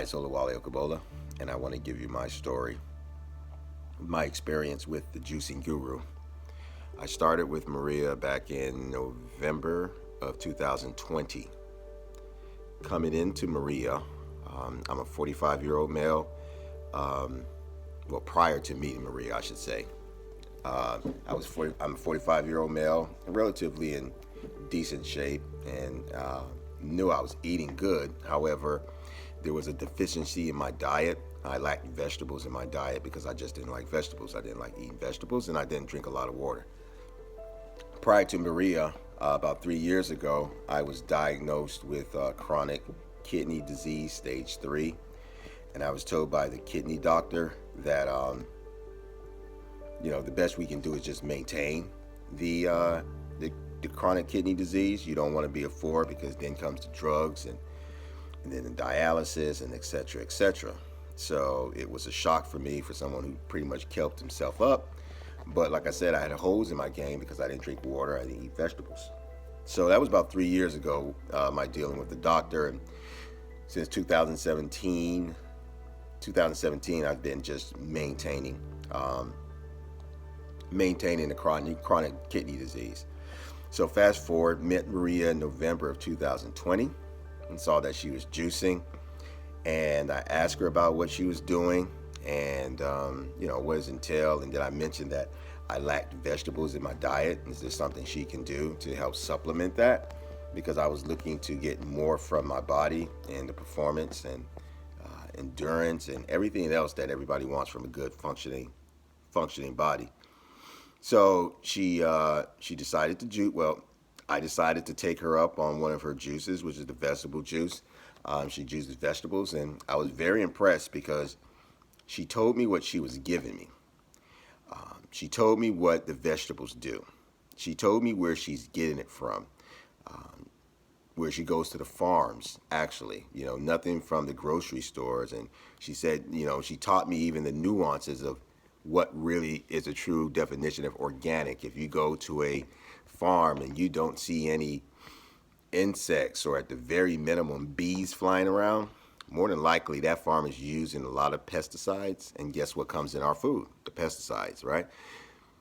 is Olawale Okabola, and I want to give you my story, my experience with the Juicing Guru. I started with Maria back in November of 2020. Coming into Maria, I'm a 45-year-old male. Um, well, prior to meeting Maria, I should say. I'm a 45-year-old male, relatively in decent shape, and knew I was eating good. However, there was a deficiency in my diet. I lacked vegetables in my diet because I just didn't like vegetables. I didn't like eating vegetables, and I didn't drink a lot of water. Prior to Maria, about 3 years ago, I was diagnosed with chronic kidney disease, stage 3, and I was told by the kidney doctor that the best we can do is just maintain the chronic kidney disease. You don't want to be a 4 because then comes the drugs and then the dialysis and et cetera, et cetera. So it was a shock for me, for someone who pretty much kept himself up. But like I said, I had holes in my game because I didn't drink water, I didn't eat vegetables. So that was about 3 years ago, my dealing with the doctor. And since 2017, I've been just maintaining the chronic kidney disease. So fast forward, met Maria in November of 2020 and saw that she was juicing. And I asked her about what she was doing and, what does it entail. And then I mentioned that I lacked vegetables in my diet. Is there something she can do to help supplement that? Because I was looking to get more from my body and the performance and endurance and everything else that everybody wants from a good functioning body. So she decided to juice. Well, I decided to take her up on one of her juices, which is the vegetable juice. She juices vegetables, and I was very impressed because she told me what she was giving me. She told me what the vegetables do. She told me where she's getting it from, where she goes to the farms, actually, nothing from the grocery stores. And she said, she taught me even the nuances of what really is a true definition of organic. If you go to a farm and you don't see any insects or at the very minimum bees flying around, more than likely that farm is using a lot of pesticides. And guess what comes in our food? The pesticides, right?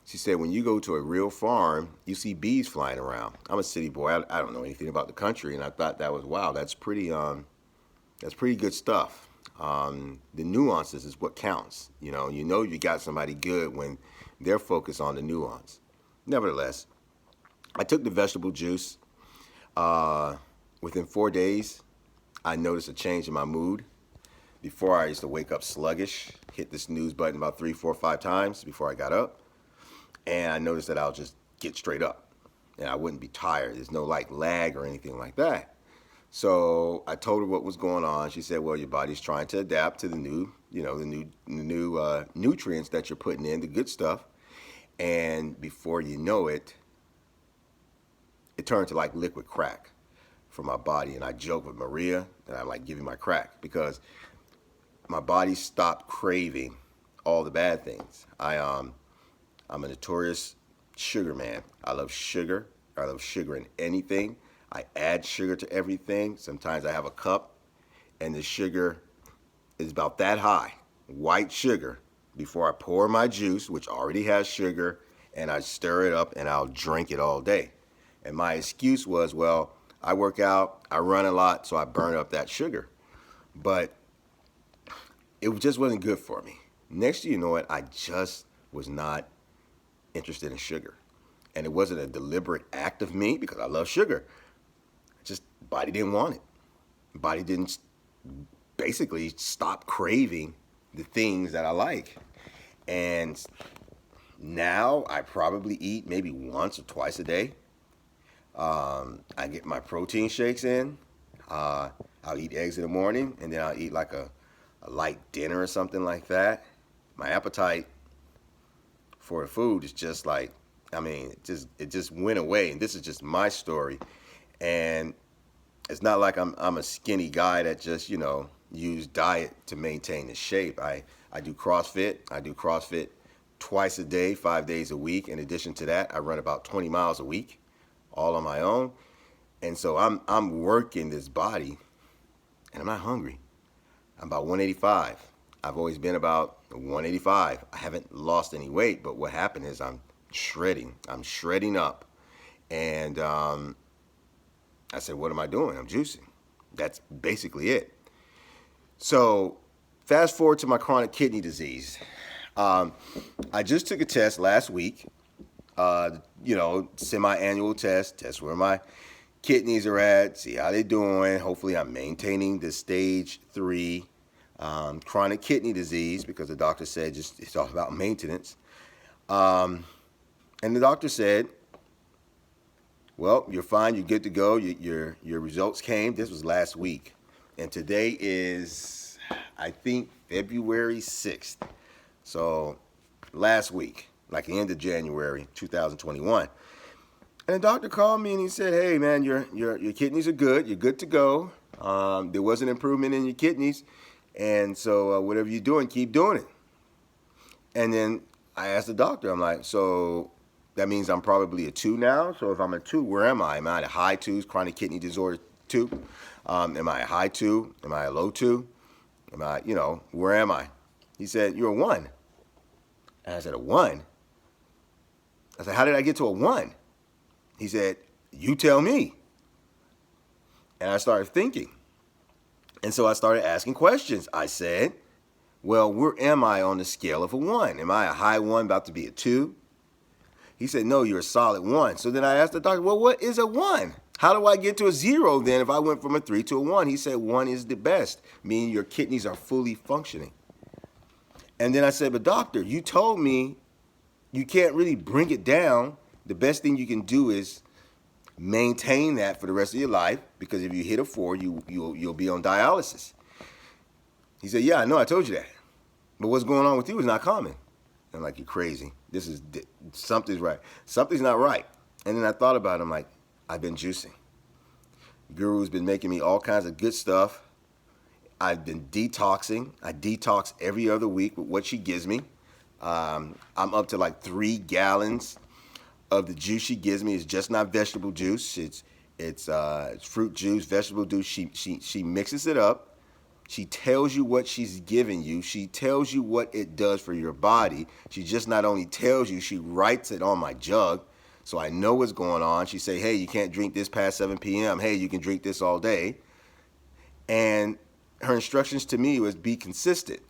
She said, when you go to a real farm, you see bees flying around. I'm a city boy. I don't know anything about the country, and I thought that was, wow, that's pretty good stuff. The nuances is what counts. You got somebody good when they're focused on the nuance. Nevertheless, I took the vegetable juice. Within 4 days, I noticed a change in my mood. Before, I used to wake up sluggish, hit the snooze button about 3, 4, 5 times before I got up. And I noticed that I'll just get straight up and I wouldn't be tired. There's no lag or anything like that. So I told her what was going on. She said, well, your body's trying to adapt to the new nutrients that you're putting in, the good stuff. And before you know it, it turned to like liquid crack for my body. And I joke with Maria that I'm like giving my crack because my body stopped craving all the bad things. I'm a notorious sugar man. I love sugar. I love sugar in anything. I add sugar to everything. Sometimes I have a cup and the sugar is about that high, white sugar, before I pour my juice, which already has sugar, and I stir it up and I'll drink it all day. And my excuse was, well, I work out, I run a lot, so I burn up that sugar. But it just wasn't good for me. Next thing you know it, I just was not interested in sugar. And it wasn't a deliberate act of me because I love sugar. Just body didn't want it. Body didn't basically stop craving the things that I like. And now I probably eat maybe once or twice a day. I get my protein shakes in. I'll eat eggs in the morning, and then I'll eat like a light dinner or something like that. My appetite for the food is just like, it just went away. And this is just my story. And it's not like I'm a skinny guy that just, use diet to maintain his shape. I do CrossFit. I do CrossFit twice a day, 5 days a week. In addition to that, I run about 20 miles a week, all on my own. And so I'm working this body, and I'm not hungry. I'm about 185. I've always been about 185. I haven't lost any weight, but what happened is I'm shredding. I'm shredding up. And I said, what am I doing? I'm juicing. That's basically it. So fast forward to my chronic kidney disease. I just took a test last week, semi-annual test where my kidneys are at, see how they're doing. Hopefully I'm maintaining the stage 3 chronic kidney disease because the doctor said just it's all about maintenance. And the doctor said, well, you're fine, you're good to go. Your results came. This was last week. And today is, I think, February 6th. So last week, like the end of January 2021. And the doctor called me and he said, hey, man, your kidneys are good. You're good to go. There was an improvement in your kidneys. And so whatever you're doing, keep doing it. And then I asked the doctor, I'm like, so that means I'm probably a 2 now. So if I'm a 2, where am I? Am I a high 2, chronic kidney disorder 2? Am I a high 2? Am I a low 2? Am I, where am I? He said, you're a 1. And I said, a 1? I said, how did I get to a 1? He said, you tell me. And I started thinking. And so I started asking questions. I said, well, where am I on the scale of a 1? Am I a high 1 about to be a 2? He said, no, you're a solid 1. So then I asked the doctor, well, what is a 1? How do I get to a 0 then if I went from a 3 to a 1? He said 1 is the best, meaning your kidneys are fully functioning. And then I said, but doctor, you told me you can't really bring it down. The best thing you can do is maintain that for the rest of your life, because if you hit a 4, you'll be on dialysis. He said, yeah, I know, I told you that. But what's going on with you is not common. I'm like, you're crazy. Something's right. Something's not right. And then I thought about it. I'm like, I've been juicing. Guru's been making me all kinds of good stuff. I've been detoxing. I detox every other week with what she gives me. I'm up to like 3 gallons of the juice she gives me. It's just not vegetable juice. It's fruit juice, vegetable juice. She mixes it up. She tells you what she's giving you. She tells you what it does for your body. She just not only tells you, she writes it on my jug so I know what's going on. She say, hey, you can't drink this past 7 p.m. Hey, you can drink this all day. And her instructions to me was be consistent.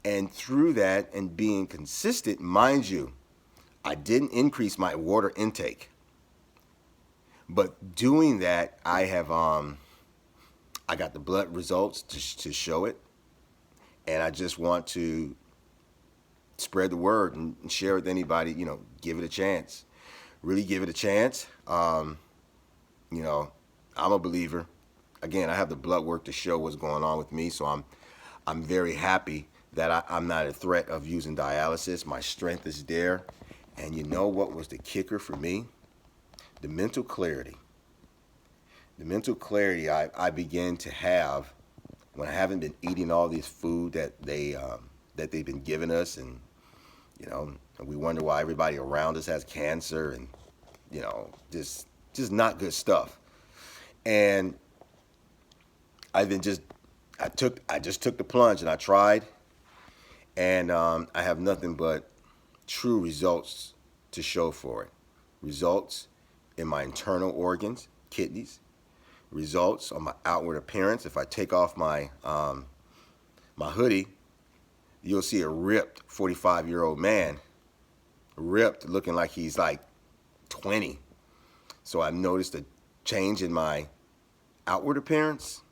And through that and being consistent, mind you, I didn't increase my water intake. But doing that, I have I got the blood results to show it, and I just want to spread the word and share with anybody. Give it a chance. Really give it a chance. I'm a believer. Again, I have the blood work to show what's going on with me, so I'm very happy that I'm not a threat of using dialysis. My strength is there, and you know what was the kicker for me? The mental clarity. The mental clarity I begin to have when I haven't been eating all this food that they've been giving us, and we wonder why everybody around us has cancer and just not good stuff. And I just took the plunge and I tried, and I have nothing but true results to show for it. Results in my internal organs, kidneys. Results on my outward appearance. If I take off my my hoodie, you'll see a ripped 45-year-old man, ripped, looking like he's like 20. So I've noticed a change in my outward appearance.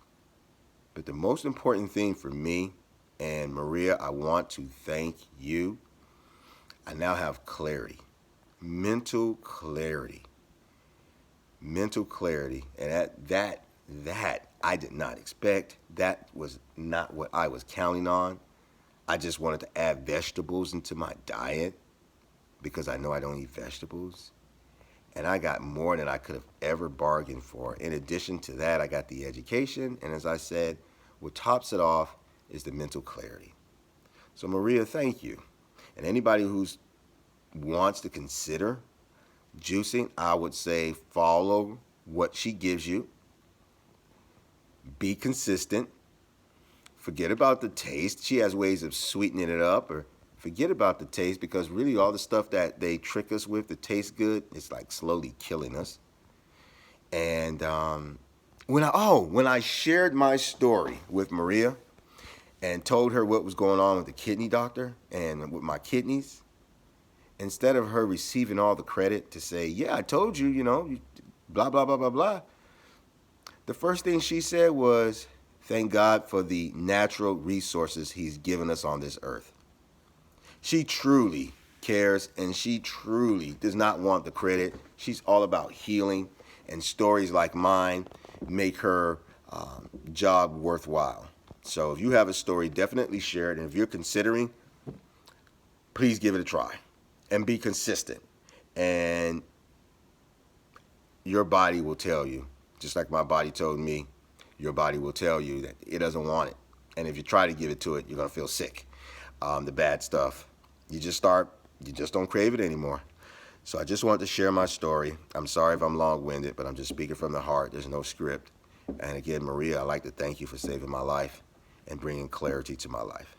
But the most important thing for me, and Maria, I want to thank you. I now have clarity, mental clarity. Mental clarity, and that I did not expect. That was not what I was counting on. I just wanted to add vegetables into my diet because I know I don't eat vegetables, and I got more than I could have ever bargained for. In addition to that, I got the education, and as I said, what tops it off is the mental clarity. So Maria, thank you. And anybody who wants to consider juicing, I would say follow what she gives you. Be consistent. forget about the taste. She has ways of sweetening it up, or forget about the taste, because really all the stuff that they trick us with that tastes good, it's like slowly killing us. And when I shared my story with Maria and told her what was going on with the kidney doctor and with my kidneys, instead of her receiving all the credit to say, yeah, I told you, blah, blah, blah, blah, blah, the first thing she said was, thank God for the natural resources he's given us on this earth. She truly cares, and she truly does not want the credit. She's all about healing, and stories like mine make her job worthwhile. So if you have a story, definitely share it. And if you're considering, please give it a try and be consistent. And your body will tell you, just like my body told me, your body will tell you that it doesn't want it. And if you try to give it to it, you're going to feel sick. The bad stuff. You just don't crave it anymore. So I just wanted to share my story. I'm sorry if I'm long-winded, but I'm just speaking from the heart. There's no script. And again, Maria, I'd like to thank you for saving my life and bringing clarity to my life.